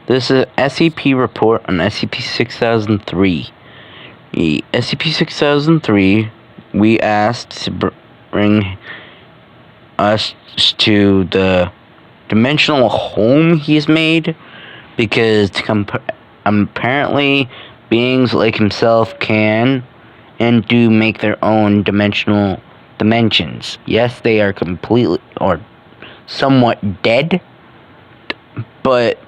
This is SCP report on SCP-6003. SCP-6003, we asked to bring us to the dimensional home he's made, because apparently beings like himself can and do make their own dimensions. Yes, they are completely or somewhat dead, but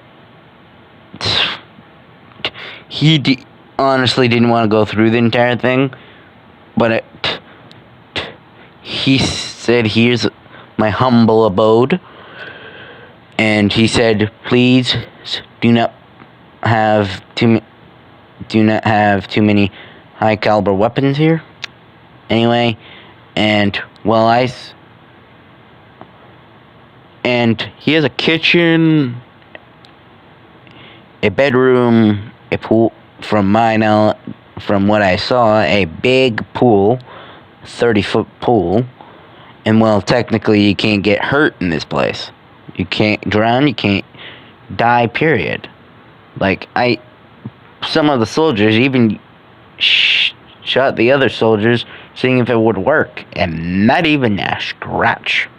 he honestly didn't want to go through the entire thing. But he said, "Here's my humble abode," and he said, "Please do not have too many high caliber weapons here." Anyway, and he has a kitchen, a bedroom, a pool. From what I saw, a big pool, 30-foot pool, and technically you can't get hurt in this place. You can't drown, you can't die, period. Some of the soldiers even shot the other soldiers, seeing if it would work, and not even a scratch.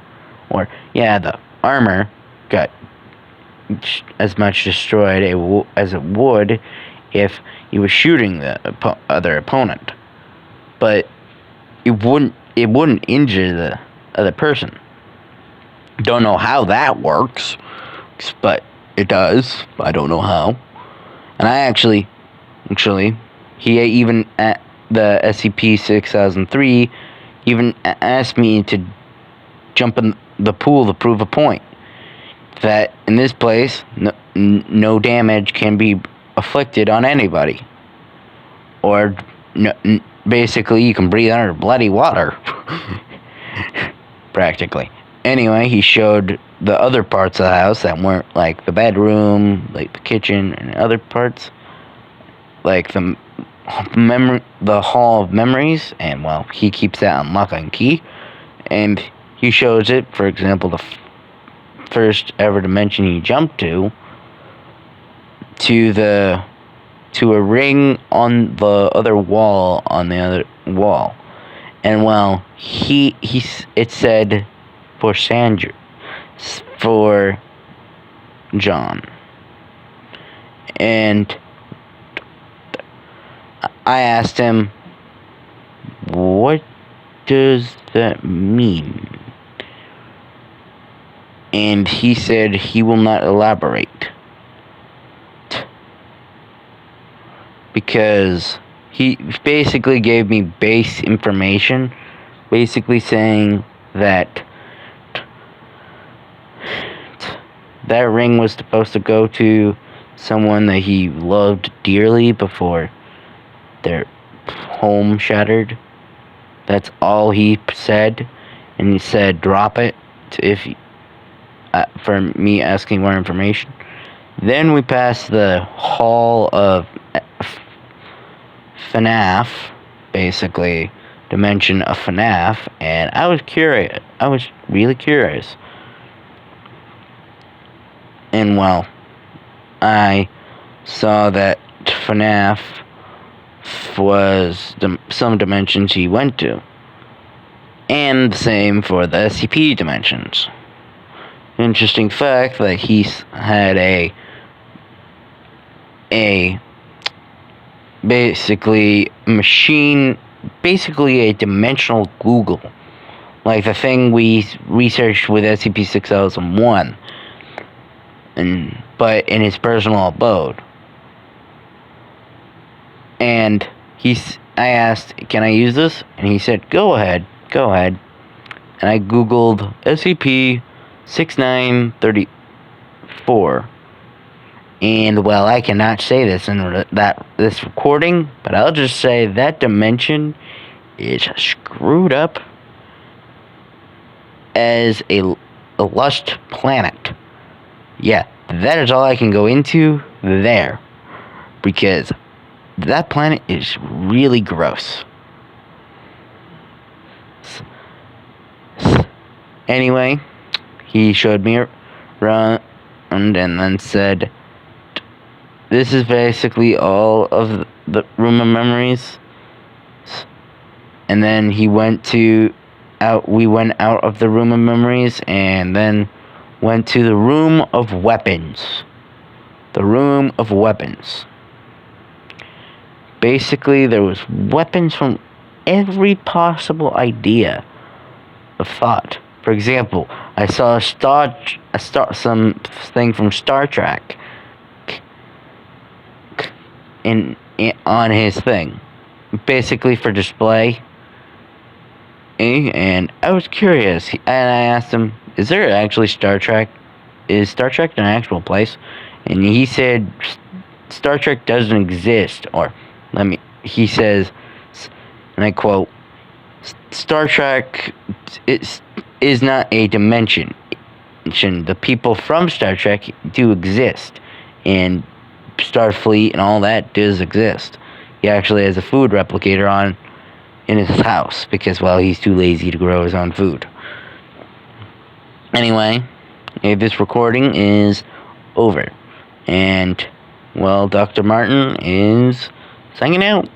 The armor got as much destroyed as it would if he was shooting the other opponent, but it wouldn't injure the other person. Don't know how that works, but it does. I don't know how. And I actually, he even at the SCP-6003 even asked me to jump in the pool to prove a point that in this place no damage can be afflicted on anybody, or basically you can breathe under bloody water. Practically. Anyway, he showed the other parts of the house that weren't like the bedroom, like the kitchen and other parts, like the hall of memories, and he keeps that on lock and key, and he shows it. For example, the first ever dimension he jumped to a ring on the other wall, and it said for John, and I asked him, what does that mean? And he said he will not elaborate, because he basically gave me base information, basically saying that that ring was supposed to go to someone that he loved dearly before their home shattered. That's all he said, and he said drop it for me asking more information. Then we passed the hall of FNAF, basically dimension of FNAF, and I was curious. I was really curious. And I saw that FNAF was some dimensions he went to, and the same for the SCP dimensions. Interesting fact that he had a basically a dimensional Google, like the thing we researched with SCP-6001, but in his personal abode. And I asked, can I use this? And he said, go ahead. And I Googled SCP-6934. And I cannot say this in this recording, but I'll just say that dimension is screwed up as a lust planet. Yeah, that is all I can go into there, because that planet is really gross. Anyway, he showed me around and then said this is basically all of the room of memories. And then we went out of the room of memories and then went to the room of weapons. The room of weapons. Basically, there was weapons from every possible idea of thought. For example, I saw something from Star Trek on his thing, basically for display. And I was curious, and I asked him, "Is there actually Star Trek? Is Star Trek an actual place?" And he said, "Star Trek doesn't exist." He says, and I quote, "Star Trek is not a dimension. The people from Star Trek do exist, and Starfleet and all that does exist." He actually has a food replicator in his house because, well, he's too lazy to grow his own food. Anyway, this recording is over, and, well, Dr. Martin is signing out.